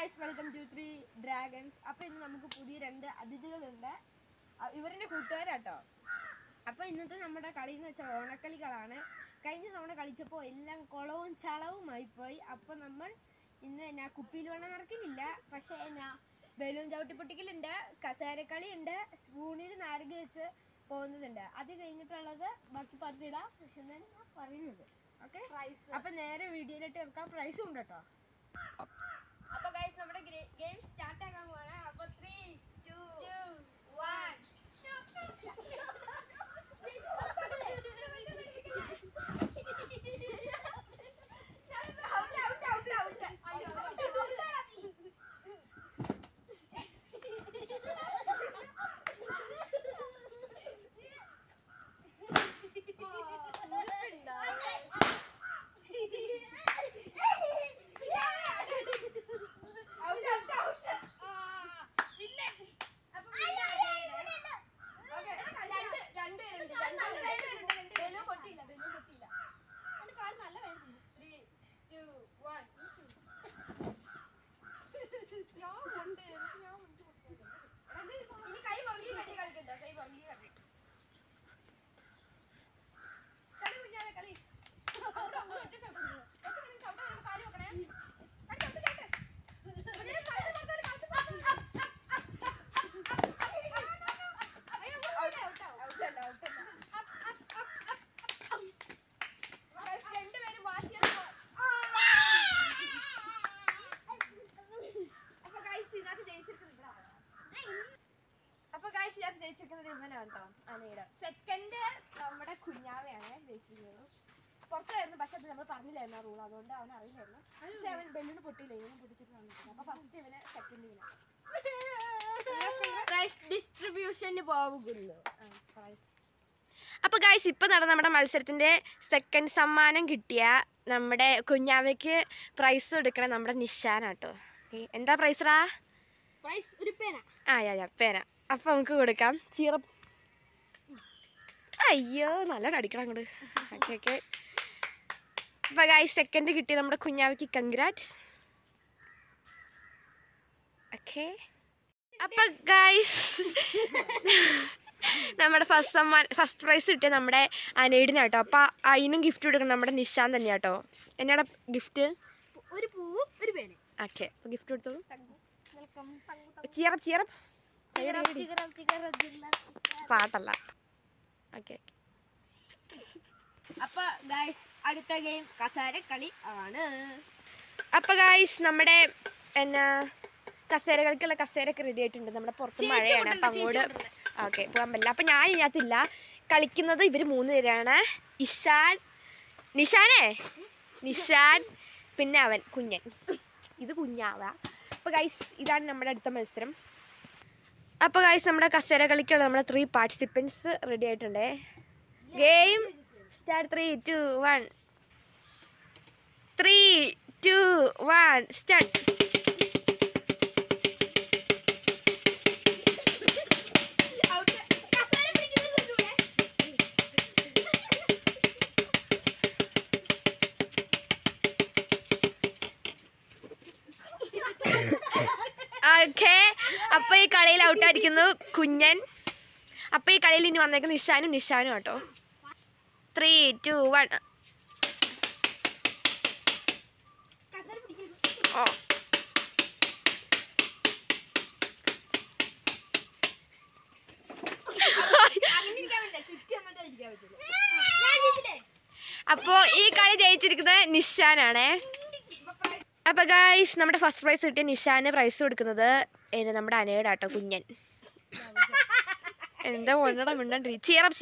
Guys welcome to 3 dragons. അപ്പോൾ ഇന്ന് നമുക്ക് പുതിയ 2 അതിഥികളുണ്ട്. ഇവരുടെ കൂട്ടുകാരാട്ടോ. അപ്പോൾ ഇന്നത്തെ നമ്മുടെ കളി എന്ന് വെച്ചാൽ ഓണക്കളികളാണ്. കഴിഞ്ഞ തവണ കളിച്ചപ്പോൾ എല്ലാം കുളവും ചളവുമായി പോയി. അപ്പോൾ നമ്മൾ ഇന്ന് കുപ്പിയിൽ വെള്ളം നിറയ്ക്കുന്നില്ല, പക്ഷേ ബലൂൺ ചവിട്ടിപ്പൊട്ടിക്കലുണ്ട്, കസേരക്കളിയുണ്ട്, സ്പൂണിൽ നാരങ്ങ വെച്ച് പോകുന്നതുണ്ട്. അത് കഴിഞ്ഞിട്ടുള്ളത് ബാക്കി പതിടാം എന്നാണ് ഞാൻ പറയുന്നത്. ഓക്കെ, അപ്പം നേരെ വീഡിയോയിലിട്ട് വെക്കാം. പ്രൈസും ഉണ്ട് കേട്ടോ. അപ്പോൾ ഗൈസ് നമ്മുടെ ഗെയിം സ്റ്റാർട്ട് ആക്കാൻ പോവാണ്. അപ്പോൾ 3 2 1 സെക്കൻഡ് നമ്മുടെ കുഞ്ഞാവയാണ് ജയിച്ചിരുന്നത്. പുറത്തായിരുന്നു, പക്ഷെ അത് നമ്മൾ പറഞ്ഞില്ലായിരുന്നു ആ റൂൾ, അതുകൊണ്ട് അവൻ അറിയില്ലായിരുന്നു. പക്ഷെ അവൻ ബെല്ലിന് പൊട്ടിയില്ല, ഇവനും പൊട്ടിച്ചിട്ട് വന്നിട്ടുണ്ട്. അപ്പൊ ഫസ്റ്റ് ഇവന് സെക്കൻഡ് പ്രൈസ് ഡിസ്ട്രിബ്യൂഷന് പോകുന്നു. അപ്പോൾ ഗൈസ് ഇപ്പോൾ നടന്ന നമ്മുടെ മത്സരത്തിൻ്റെ സെക്കൻഡ് സമ്മാനം കിട്ടിയ നമ്മുടെ കുഞ്ഞാവയ്ക്ക് പ്രൈസ് കൊടുക്കണം നമ്മുടെ നിഷാനാട്ടോ. എന്താ പ്രൈസറാ? പ്രൈസ് ഒരു പേന. പേന. അപ്പോൾ നമുക്ക് കൊടുക്കാം. അയ്യോ നല്ല അടിക്കണം അങ്ങോട്ട്. ഓക്കെ. അപ്പോൾ ഗൈസ് സെക്കൻഡ് കിട്ടിയ നമ്മുടെ കുഞ്ഞാവയ്ക്ക് കൺഗ്രാറ്റ്സ്. ഓക്കെ. അപ്പോൾ ഗൈസ് നമ്മുടെ ഫസ്റ്റ് പ്രൈസ് കിട്ടിയ നമ്മുടെ അനേഡിനാട്ടോ. അപ്പോൾ അതിനും ഗിഫ്റ്റ് കൊടുക്കണം നമ്മുടെ നിഷാൻ തന്നെയാട്ടോ. എന്നാടാ ഗിഫ്റ്റ്? ഒരു പൂവും ഒരു പേന. ഓക്കെ, അപ്പോൾ ഗിഫ്റ്റ് കൊടുത്തോളൂ. പാട്ടല്ല. ഓക്കെ. അപ്പൊ ഗൈസ് അടുത്ത ഗെയിം കസേരക്കളി ആണ്. അപ്പൊ ഗൈസ് നമ്മുടെ കസേരകൾക്കുള്ള കസേരയൊക്കെ റെഡി ആയിട്ടുണ്ട്. നമ്മുടെ പുറത്ത് മഴയാണ്, അപ്പം അങ്ങോട്ട് ഓക്കെ പോകാൻ പറ്റില്ല. അപ്പം ഞാൻ ഇതിനകത്തില്ല. കളിക്കുന്നത് ഇവർ 3 പേരാണ്. നിഷാൻ പിന്നെ അവൻ കുഞ്ഞൻ. ഇത് കുഞ്ഞാവ. അപ്പോൾ ഗൈസ് ഇതാണ് നമ്മുടെ അടുത്ത മത്സരം. അപ്പോൾ ഗൈസ് നമ്മുടെ കസേര കളിക്കുള്ള നമ്മുടെ 3 പാർട്ടിസിപ്പൻസ് റെഡി ആയിട്ടുണ്ട്. Game start. 3 2 1 3 2 1 സ്റ്റാർട്ട്. ഓക്കെ, അപ്പോൾ ഈ കളിയിൽ ഔട്ടായിരിക്കുന്നു കുഞ്ഞൻ. അപ്പോൾ ഈ കളിയിൽ ഇനി വന്നേക്കുന്ന നിഷാനും കേട്ടോ. 3 2 1 ഓ. അപ്പോൾ ഈ കളി ജയിച്ചിരിക്കുന്നത് നിഷാനാണേ. അപ്പോൾ ഗൈസ് നമ്മുടെ ഫസ്റ്റ് പ്രൈസ് കിട്ടിയ നിഷാന് പ്രൈസ് കൊടുക്കുന്നത് നമ്മുടെ അനേടാട്ടോ കുഞ്ഞൻ. എൻ്റെ മോനോടെ മിണ്ടണ്ടി. ചീറപ്പ്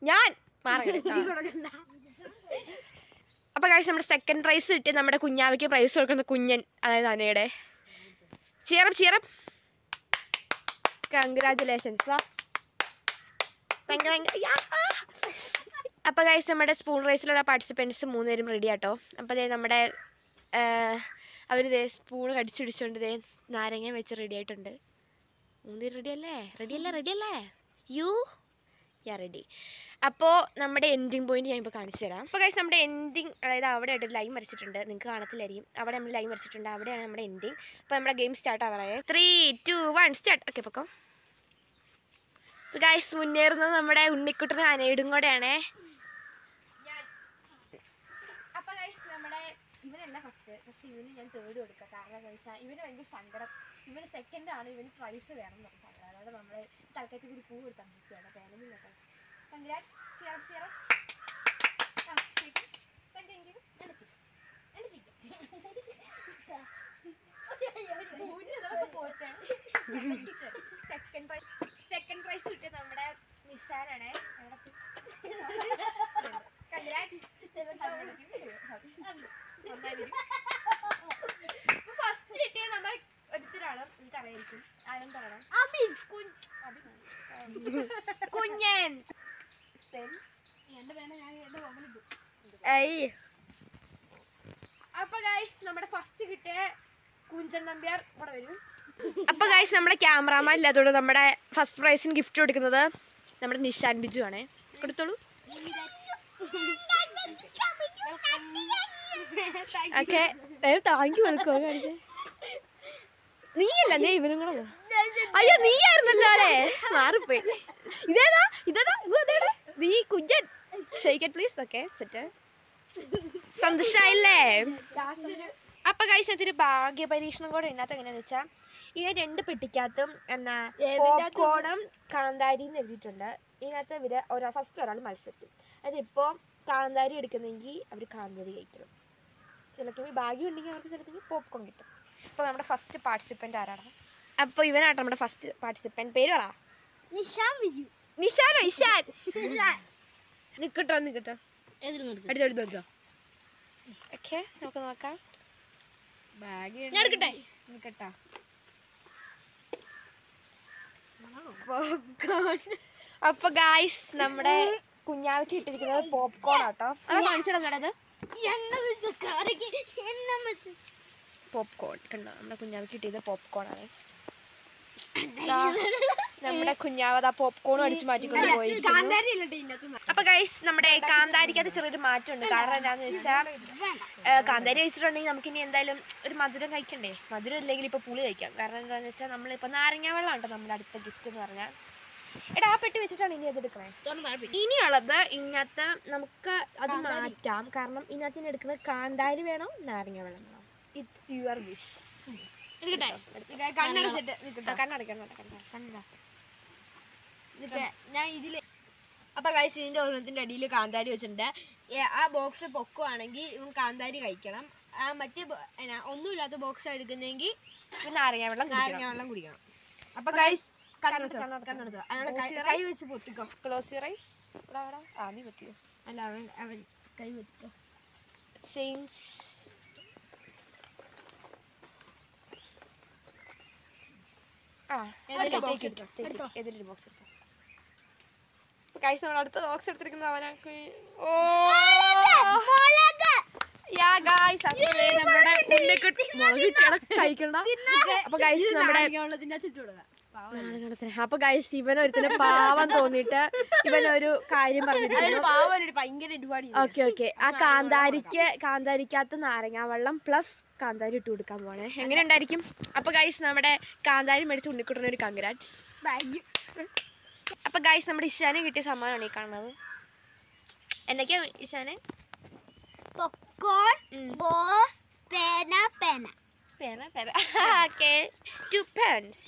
ഞാൻ. അപ്പോൾ ഗൈസ് നമ്മുടെ സെക്കൻഡ് പ്രൈസ് കിട്ടിയ നമ്മുടെ കുഞ്ഞാവയ്ക്ക് പ്രൈസ് കൊടുക്കുന്നത് കുഞ്ഞൻ, അതായത് അനയുടെ. ചീറപ്പ് കൺഗ്രാജുലേഷൻസ്. അപ്പോൾ ഗൈസ് നമ്മുടെ സ്പൂൺ റേസിലുള്ള പാർട്ടിസിപ്പൻസ് 3 പേരും റെഡി ആട്ടോ. അപ്പോൾ നമ്മുടെ അവർ സ്പൂൺ കടിച്ചിടിച്ചുകൊണ്ട് നാരങ്ങ വെച്ച് റെഡി ആയിട്ടുണ്ട്. 3 പേര് റെഡിയല്ലേ? റെഡി. അപ്പോൾ നമ്മുടെ എൻഡിങ് പോയിന്റ് ഞാൻ ഇപ്പോൾ കാണിച്ചു തരാം. അപ്പോൾ ഗൈസ് നമ്മുടെ എൻഡിങ്, അതായത് അവിടെ ആയിട്ട് ലൈൻ വരച്ചിട്ടുണ്ട്, നിങ്ങൾക്ക് കാണത്തില്ലായിരിക്കും, അവിടെ നമ്മൾ ലൈൻ വരച്ചിട്ടുണ്ട്, അവിടെയാണ് നമ്മുടെ എൻഡിങ്. അപ്പോൾ നമ്മുടെ ഗെയിം സ്റ്റാർട്ട് ആവാറായി. 3, 2, 1 സ്റ്റാർട്ട്. ഓക്കെ പൊക്കോ. അപ്പോൾ ഗൈസ് മുന്നേറുന്നത് നമ്മുടെ ഉണ്ണിക്കുട്ടനും അനേടും കൂടെയാണേ. അപ്പോൾ ഗൈസ് നമ്മുടെ ഇവനല്ല ഫസ്റ്റ്, പക്ഷെ ഇവന് ഞാൻ തേർഡ് കൊടുക്കാം. കാരണം ഗൈസ് ഇവന് ഭയങ്കര സങ്കടം, ഇവന് സെക്കൻഡ് ആണ്, ഇവന് പ്രൈസ് വേണം എന്ന് പറഞ്ഞാൽ അതോടെ നമ്മൾ തൽക്കാലത്തേക്ക് ഒരു പൂ കൊടുത്താൽ മതിയാണ്. പേരൻറ്റും കേട്ടോ. കൺഗ്രാറ്റ്സ്. സെക്കൻഡ് പ്രൈസ് കിട്ടിയത് നമ്മുടെ നിഷാനാണ്. ഫസ്റ്റ് കിട്ടിയത് നമ്മുടെ ഒരുത്തരാണ്, എനിക്കറിയായിരിക്കും. ആരും പറയണം. കുഞ്ഞൻ. അപ്പൊ ഗൈസ് നമ്മുടെ ഫസ്റ്റ് കിട്ടിയ കുഞ്ചൻ നമ്പ്യാർ ഇവിടെ വരും. അപ്പൊ ഗൈസ് നമ്മുടെ ക്യാമറാമാൻ ഇല്ലാത്തതുകൊണ്ട് നമ്മുടെ ഫസ്റ്റ് പ്രൈസിന് ഗിഫ്റ്റ് കൊടുക്കുന്നത് നമ്മുടെ നിഷാൻ ബിജു ആണേ. കൊടുത്തോളൂ. Okay thank you. നീയല്ല, നീ ഇവനും കൂടെ. അയ്യോ നീയായിരുന്നല്ലോ അല്ലേ, മാറിപ്പോയി. ഇതേതാ നീ കുഞ്ഞൻ. Shake please. Okay set. സന്തോഷായില്ലേ? അപ്പൊ ഗൈസ് ഇതിന് ഭാഗ്യ പരീക്ഷണം കൂടെ ഇതിനകത്ത് എങ്ങനെയാന്ന് വെച്ചാൽ ഈ 2 പെട്ടിക്കകത്തും എന്നാ പോപ്കോണും കാന്താരിന്ന് എഴുതിയിട്ടുണ്ട്. ഇതിനകത്ത് ഇവര് ഫസ്റ്റ് ഒരാൾ മത്സരിക്കും. അതിപ്പോൾ കാന്താരി എടുക്കുന്നെങ്കിൽ അവർ കാന്താരി കഴിക്കണം. ചിലപ്പോൾ ഭാഗ്യം ഉണ്ടെങ്കിൽ അവർക്ക് ചിലപ്പോൾ പോപ്കോൺ കിട്ടും. അപ്പോൾ നമ്മുടെ ഫസ്റ്റ് പാർട്ടിസിപ്പൻ്റ് ആരാണ്? അപ്പോൾ ഇവനാട്ടോ നമ്മുടെ ഫസ്റ്റ് പാർട്ടിസിപ്പൻ്റ്. പേര് പറ. നിഷാനോ? ഇഷാൻ. നിക്കട്ടോ എടുത്തോ. ഓക്കെ നമുക്ക് നോക്കാം. നിക്കട്ടോ. പോപ്കോൺ. അപ്പൊ ഗായ്സ് നമ്മുടെ കുഞ്ഞാവയ്ക്ക് ഇട്ടിരിക്കുന്നത് പോപ്കോൺ ആട്ടോ. അത് കാണിച്ചിടത് പോപ്കോൺ കണ്ടോ? നമ്മുടെ കുഞ്ഞാവയ്ക്ക് കിട്ടിയത് പോപ്കോൺ ആണ്. നമ്മുടെ കുഞ്ഞാവത് ആ പോപ്കോണും അടിച്ച് മാറ്റിക്കൊണ്ട് പോയി. അപ്പൊ ഗൈസ് നമ്മുടെ കാന്താരിക്കകത്ത് ചെറിയൊരു മാറ്റമുണ്ട്. കാരണം എന്താന്ന് വെച്ചാൽ കാന്താരി കഴിച്ചിട്ടുണ്ടെങ്കിൽ നമുക്ക് ഇനി എന്തായാലും ഒരു മധുരം കഴിക്കണ്ടേ. മധുരം ഇല്ലെങ്കിൽ ഇപ്പൊ പുളി കഴിക്കാം. കാരണം എന്താന്ന് വെച്ചാൽ നമ്മളിപ്പോ നാരങ്ങ വെള്ളം ഉണ്ടോ നമ്മുടെ അടുത്ത ഗിഫ്റ്റ് എന്ന് പറഞ്ഞാൽ. എടാ ആ പെട്ടി വെച്ചിട്ടാണ് ഇനി അത് എടുക്കണേ. ഇനിയുള്ളത് ഇതിനകത്ത് നമുക്ക് അത് മാറ്റാം. കാരണം ഇതിനകത്ത് എടുക്കുന്നത് കാന്താരി വേണോ നാരങ്ങ വെള്ളം വേണോ? It's your wish. ഞാൻ ഇതില് അപ്പൊ ഗൈസ് ഇതിന്റെ ഒരെണ്ണത്തിന്റെ അടിയിൽ കാന്താരി വെച്ചിട്ടുണ്ട്. ആ ബോക്സ് പൊക്കുവാണെങ്കിൽ ഇവൻ കാന്താരി കഴിക്കണം. ആ മറ്റേ ഒന്നുമില്ലാത്ത ബോക്സ് എടുക്കുന്നെങ്കിൽ നാരങ്ങ വെള്ളം കുടിക്കണം. അപ്പൊ ഗൈസ് കൈ വെച്ച് പൊത്തിക്കോ. Close your eyes. നീ പൊത്തിയോ? അല്ല അവൻ കൈ പൊത്തിക്കോ. ചേഞ്ച്. അടുത്ത ബോക്സ് എടുത്തിരിക്കുന്നത് അവനാക്ക്. കഴിക്കണ്ട. അപ്പൊ ഗൈസ് നമ്മുടെ അപ്പൊ ഗൈസ് ഇവനൊരുത്തിന് പാവം തോന്നിട്ട് ഇവനൊരു കാര്യം പറഞ്ഞിരിക്കുന്നു. ഓക്കെ ആ കാന്താരിക്കകത്ത് നാരങ്ങാ വെള്ളം പ്ലസ് കാന്താരി ഇട്ട് കൊടുക്കാൻ പോണേ. എങ്ങനെ ഉണ്ടായിരിക്കും? അപ്പൊ ഗൈസ് നമ്മുടെ കാന്താരി മേടിച്ച് ഉണ്ണിക്കുട്ടന് ഒരു കൺഗ്രാറ്റ്സ്. അപ്പൊ ഗൈസ് നമ്മുടെ ഇഷാനെ കിട്ടിയ സമ്മാനമാണ് ഈ കാണുന്നത്. എന്തൊക്കെയാ ഇഷാനെ? പോപ്കോൺ, ബോസ്, പേന. Okay 2 pens.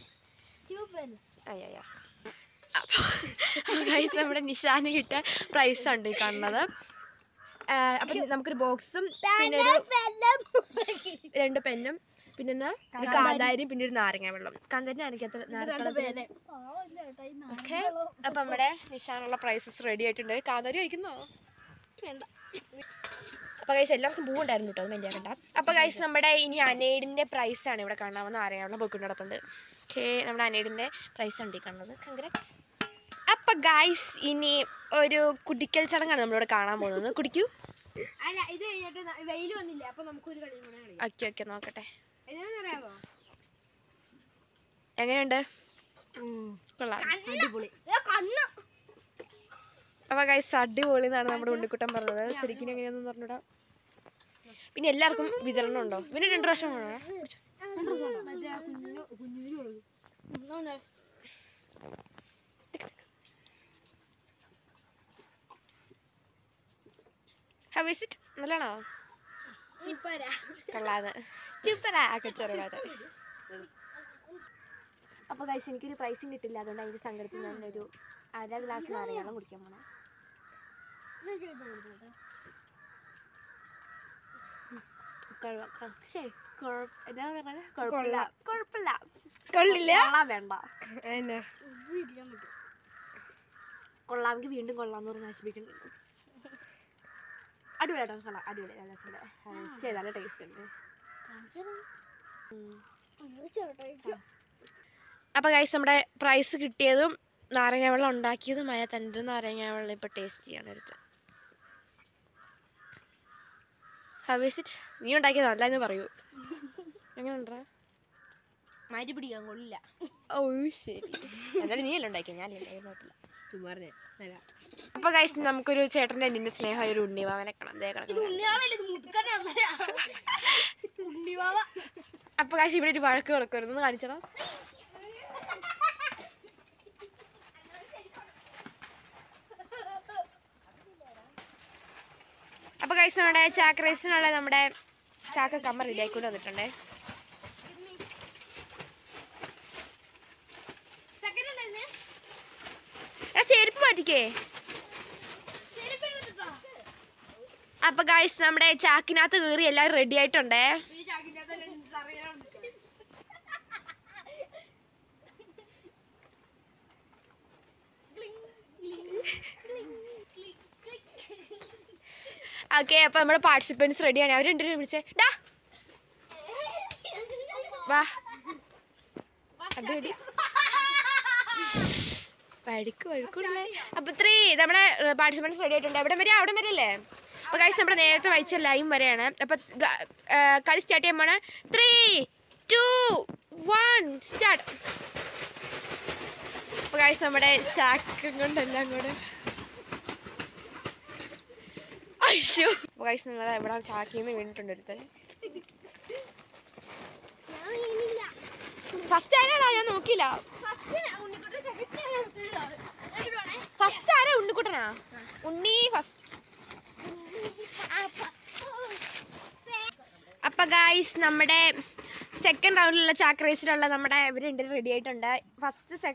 അപ്പോൾ ഗൈസ് നമ്മുടെ നിഷാന് കിട്ടിയ പ്രൈസ് ഉണ്ട് ഈ കാണുന്നത്. അപ്പം നമുക്കൊരു ബോക്സും പിന്നെ ഒരു 2 പെന്നും പിന്നെ കാന്താരിയും പിന്നെ ഒരു നാരങ്ങ വെള്ളം. കാന്താരി നാരങ്ങ. ഓക്കെ അപ്പം നമ്മുടെ നിഷാനുള്ള പ്രൈസസ് റെഡി ആയിട്ടുണ്ട്. കാന്താരി കഴിക്കുന്നോ? വേണ്ട. അപ്പോൾ ഗൈസ് എല്ലാവർക്കും പൂവുണ്ടായിരുന്നു കേട്ടോ, അത് മെല്ലിയാ കണ്ട. അപ്പോൾ ഗൈസ് നമ്മുടെ ഇനി അനേഡിൻ്റെ പ്രൈസാണ് ഇവിടെ കാണാമെന്ന് നാരങ്ങ പോയിക്കൊണ്ട് നടപ്പുണ്ട്. ഓക്കെ നമ്മുടെ അനേഡിൻ്റെ പ്രൈസ് ഉണ്ട് ഈ കാണുന്നത്. കൺഗ്രാറ്റ്സ്. അപ്പം ഗൈസ് ഇനി ഒരു കുടിക്കൽ ചടങ്ങാണ് നമ്മളിവിടെ കാണാൻ പോകുന്നത്. കുടിക്കൂ. അല്ല ഇത് കഴിഞ്ഞിട്ട് വെയിൽ വന്നില്ല, അപ്പൊ നമുക്കൊരു കളി കൂടെ കളിക്കാം. ഓക്കെ നോക്കട്ടെ എന്താണെന്നറിയാമോ? എങ്ങനെയുണ്ട്? കൊള്ളാം. അടിപൊളി. അപ്പോൾ ഗൈസ് അടിപൊളി എന്നാണ് നമ്മുടെ ഉണ്ണിക്കുട്ടൻ പറഞ്ഞത്. ശരിക്കും എങ്ങനെയാണെന്ന് പറഞ്ഞൂടാ. പിന്നെ എല്ലാവർക്കും വിതരണം ഉണ്ടോ? പിന്നെ 2 പ്രാവശ്യം വേണോ? How is it? നല്ലതാണോ? കൊള്ളാതെ സൂപ്പറാ ചെറുതായിട്ട്. അപ്പോൾ ഗൈസ് എനിക്കൊരു പ്രൈസും കിട്ടില്ല, അതുകൊണ്ട് അതിൻ്റെ സങ്കടത്തിൽ ഞാനൊരു 1/2 ഗ്ലാസ് നാരങ്ങ കുടിക്കാൻ പോണേ. കൊള്ളില്ല വേണ്ട കൊള്ളാമെങ്കിൽ വീണ്ടും കൊള്ളാന്ന് പറഞ്ഞ് നശിപ്പിക്കുന്നുണ്ട്. അടിപൊളിയാട്ടോ, കൊള്ളാം, അടിപൊളി, നല്ല നല്ല ടേസ്റ്റ് ഉണ്ട്. അപ്പോൾ ഗൈസ് നമ്മുടെ പ്രൈസ് കിട്ടിയതും നാരങ്ങ വെള്ളം ഉണ്ടാക്കിയതുമായ തൻ്റെ നാരങ്ങ വെള്ളം ഇപ്പോൾ ടേസ്റ്റ് ചെയ്യാണ് എടുത്ത്. How is it? നീ ഉണ്ടാക്കിയത് നല്ലതെന്ന് പറയൂ. എങ്ങനെയുണ്ടാ? മാറ്റി പിടിക്കാൻ കൊള്ളില്ല. ഓ ശരി, എന്നാലും നീ അല്ല ഉണ്ടാക്കിയ, ഞാനല്ലേ കുഴപ്പമില്ല. ചുമ്മാറിനെ അപ്പോൾ ഗൈസ് നമുക്കൊരു ചേട്ടൻ്റെ എൻ്റെ സ്നേഹമായ ഒരു ഉണ്ണിവാവനെ കാണാം. അപ്പോൾ ഗൈസ് ഇവിടെ ഒരു വഴക്ക് കിടക്കുമായിരുന്നു, കാണിച്ചടാ. അപ്പോൾ ഗൈസ് നമ്മുടെ ചാക്ക് റൈസിനുള്ള നമ്മുടെ ചാക്ക കമ്മ റെഡി ആയിക്കൊണ്ട് വന്നിട്ടുണ്ടേ. ചെരുപ്പ് മാറ്റിക്കേ. അപ്പൊ ഗൈസ് നമ്മുടെ ചാക്കിനകത്ത് കയറി എല്ലാവരും റെഡി ആയിട്ടുണ്ടേ. ഓക്കെ, അപ്പൊ നമ്മുടെ പാർട്ടിസിപ്പൻസ് റെഡിയാണ്. അവർ 2 പേരും വിളിച്ചേ. വാ അടി വഴുക്കുള്ളേ. അപ്പൊ 3 നമ്മുടെ പാർട്ടിസിപ്പൻസ് റെഡി ആയിട്ടുണ്ട്. അവിടെ വരെ അല്ലേ? അപ്പൊ ഗൈസ് നമ്മുടെ നേരത്തെ വായിച്ച ലൈൻ വരെയാണ്. അപ്പൊ കളി സ്റ്റാർട്ട് ചെയ്യുമ്പോൾ 3, 2, 1 സ്റ്റാർട്ട്. അപ്പൊ ഗൈസ് നമ്മുടെ ചാക്കും കൊണ്ടെല്ലാം കൂടെ അയ്യോ. അപ്പൊ ഗൈസ് നിങ്ങളെ ഇവിടെ ചാക്കിന്ന് വീണിട്ടുണ്ട് എടുത്ത്. ഫസ്റ്റ് ആരാടാ? ഞാൻ നോക്കിയില്ല. ഫസ്റ്റ് ആരാ? ഉണ്ണിക്കുട്ടനാ? ഉണ്ണി ഫസ്റ്റ്. അപ്പൊ ഗൈസ് നമ്മുടെ സെക്കൻഡ് റൗണ്ടിലുള്ള ചാക്ക് റേസിലുള്ള നമ്മുടെ ഇവർ 2 റെഡി ആയിട്ടുണ്ട്.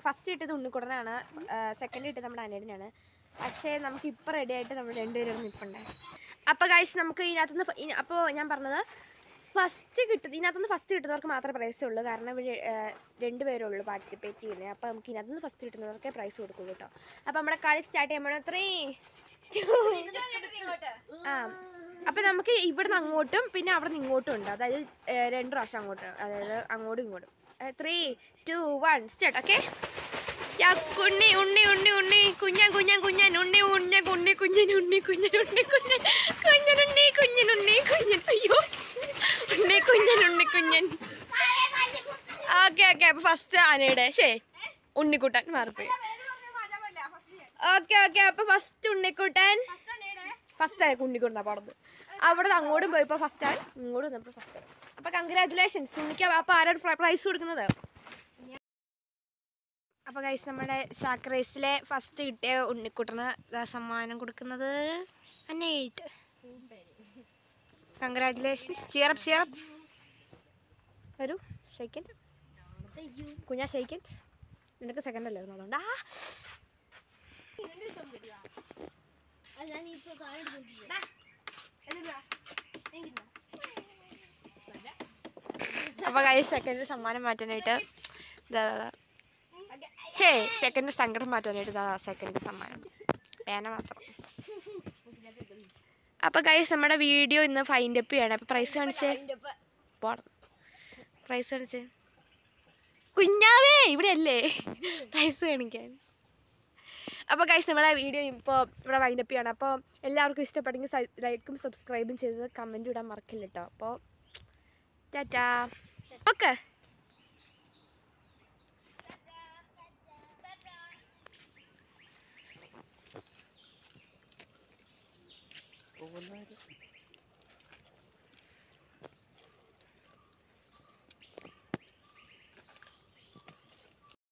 ഫസ്റ്റ് ഇട്ടത് ഉണ്ണിക്കുട്ടനാണ്, സെക്കൻഡ് ഇട്ടത് നമ്മുടെ അനിയനാണ്. പക്ഷേ നമുക്ക് ഇപ്പോൾ റെഡി ആയിട്ട് നമ്മൾ 2 പേരും നിൽപ്പുണ്ട്. അപ്പോൾ ഗൈസ് നമുക്ക് ഇതിനകത്തുനിന്ന്, അപ്പോൾ ഞാൻ പറഞ്ഞത് ഇതിനകത്തുനിന്ന് ഫസ്റ്റ് കിട്ടുന്നവർക്ക് മാത്രമേ പ്രൈസ് ഉള്ളൂ. കാരണം ഇവർ 2 പേരേ ഉള്ളൂ പാർട്ടിസിപ്പേറ്റ് ചെയ്യുന്നത്. അപ്പോൾ നമുക്ക് ഇതിനകത്തുനിന്ന് ഫസ്റ്റ് കിട്ടുന്നവർക്കേ പ്രൈസ് കൊടുക്കുള്ളൂ കേട്ടോ. അപ്പോൾ നമ്മുടെ കളി സ്റ്റാർട്ട് ചെയ്യുമ്പോൾ 3, 2 അപ്പോൾ നമുക്ക് ഇവിടുന്ന് അങ്ങോട്ടും പിന്നെ അവിടെ നിന്ന് ഇങ്ങോട്ടും ഉണ്ട്. അതായത് 2 പ്രാവശ്യം അങ്ങോട്ട്, അതായത് അങ്ങോട്ടും ഇങ്ങോട്ടും. 3, 2, 1 സ്റ്റാർട്ട്. ഓക്കെ. ഉണ്ണി ഉണ്ണി ഉണ്ണി ഉണ്ണി കുഞ്ഞൻ കുഞ്ഞൻ കുഞ്ഞൻ ഉണ്ണി ഉണ്ണ ഉണ്ണി കുഞ്ഞൻ ഉണ്ണി കുഞ്ഞൻ ഉണ്ണി കുഞ്ഞൻ കുഞ്ഞൻ ഉണ്ണി കുഞ്ഞൻ ഉണ്ണി കുഞ്ഞൻ. അയ്യോ, ഉണ്ണി കുഞ്ഞൻ ഉണ്ണി കുഞ്ഞൻ. Okay okay. അപ്പൊ ഫസ്റ്റ് ആനയുടെ ഉണ്ണിക്കുട്ടൻ മാറിപ്പോയി. Okay okay. അപ്പൊ ഫസ്റ്റ് ഉണ്ണിക്കുട്ടൻ, ഫസ്റ്റ് ഉണ്ണിക്കുട്ടനാ പാടുന്നത്. അവിടെ അങ്ങോട്ടും പോയപ്പോ ഫസ്റ്റ് ആണ്, ഇങ്ങോട്ടും വന്നപ്പോൾ ഫസ്റ്റ് ആണ്. അപ്പൊ കൺഗ്രാറ്റുലേഷൻസ് ഉണ്ണിക്ക്. അപ്പൊ ആരാണ് പ്രൈസ് കൊടുക്കുന്നത്? അപ്പോൾ ഗൈസ് നമ്മുടെ ചാക്ക് റേസിലെ ഫസ്റ്റ് കിട്ടിയ ഉണ്ണിക്കുട്ടന് സമ്മാനം കൊടുക്കുന്നത് അന്നേട്ട്. കൺഗ്രാറ്റുലേഷൻസ്. Cheer up cheer up. വരൂ, ഷെയ്ക്കൻഡ് കുഞ്ഞാ, ഷെയ്ക്കൻഡ്. നിനക്ക് സെക്കൻഡ് അല്ലേ അതുകൊണ്ടാ. അപ്പോൾ ഗൈസ് സെക്കൻഡ് സമ്മാനം മാറ്റാനായിട്ട് സെക്കൻഡ് സങ്കടം മാറ്റാനായിട്ട് സെക്കൻഡ് സമ്മാനം പേന മാത്രം. അപ്പോൾ ഗൈസ് നമ്മുടെ വീഡിയോ ഇന്ന് ഫൈൻഡ് അപ്പ് ചെയ്യണം. അപ്പോൾ പ്രൈസ് കാണിച്ചേ, പ്രൈസ് കാണിച്ചേ കുഞ്ഞാവേ, ഇവിടെ അല്ലേ പ്രൈസ് കാണിക്കാൻ. അപ്പോൾ ഗൈസ് നമ്മുടെ വീഡിയോ ഇപ്പോൾ ഇവിടെ വൈൻഡ് അപ്പ് ചെയ്യണം. അപ്പോൾ എല്ലാവർക്കും ഇഷ്ടപ്പെട്ടെങ്കിൽ ലൈക്കും സബ്സ്ക്രൈബും ചെയ്ത് കമൻറ്റും ഇടാൻ മറക്കില്ല കേട്ടോ. അപ്പോൾ ടാറ്റാ. ഓക്കെ. പോകുന്നവര്